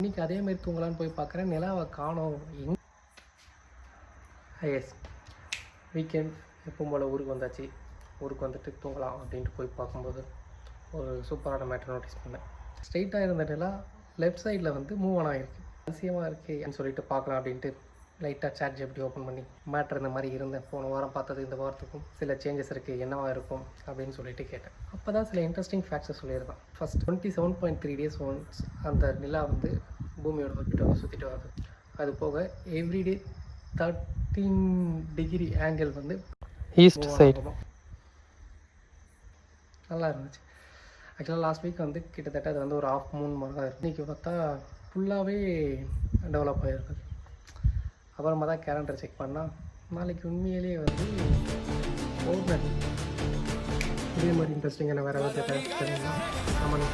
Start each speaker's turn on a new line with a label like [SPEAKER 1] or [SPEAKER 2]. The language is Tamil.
[SPEAKER 1] இன்றைக்கி அதேமாரி தூங்கலான்னு போய் பார்க்குறேன், நிலாவை காணோம். எஸ், வீக்கெண்ட் எப்பவும் போல் ஊருக்கு வந்தாச்சு. ஊருக்கு வந்துட்டு தூங்கலாம் அப்படின்ட்டு போய் பார்க்கும்போது ஒரு சூப்பரான மேட்டர் நோட்டீஸ் பண்ணேன். ஸ்ட்ரெயிட்டாக இருந்த நிலா லெஃப்ட் சைடில் வந்து மூவ் ஆன் ஆகிருக்கு. அதிசயமாக இருக்குன்னு சொல்லிட்டு பார்க்கலாம் அப்படின்ட்டு லைட்டாக ChatGPT ஓப்பன் பண்ணி மேட்ரு இந்த மாதிரி இருந்தேன். போன வாரம் பார்த்தது இந்த வாரத்துக்கும் சில சேஞ்சஸ் இருக்குது, என்னவாக இருக்கும் அப்படின்னு சொல்லிட்டு கேட்டேன். அப்போ தான் சில இன்ட்ரெஸ்டிங் ஃபேக்ட்ஸை சொல்லியிருந்தான். ஃபஸ்ட் 27.3 days ஒன்ஸ் அந்த நிலா வந்து பூமியோட ஒர்பிட்டை வந்து சுற்றிட்டு வருது. அது போக எவ்ரிடே 13 degree ஆங்கிள் வந்து ஈஸ்ட் சைடு நல்லா இருந்துச்சு. ஆக்சுவலாக லாஸ்ட் வீக் வந்து கிட்டத்தட்ட அது வந்து ஒரு ஆஃப் மூன் மாதிரி தான் இருக்குது. இன்றைக்கி பார்த்தா ஃபுல்லாகவே டெவலப் ஆகிருக்குது. அப்புறமா தான் கேலண்டர் செக் பண்ணால் நாளைக்கு உண்மையிலேயே வந்து பௌர்ணமி. இதே மாதிரி இன்ட்ரெஸ்டிங்கான வேறு ஏதாவது தெரியுமா? ஆமாம்.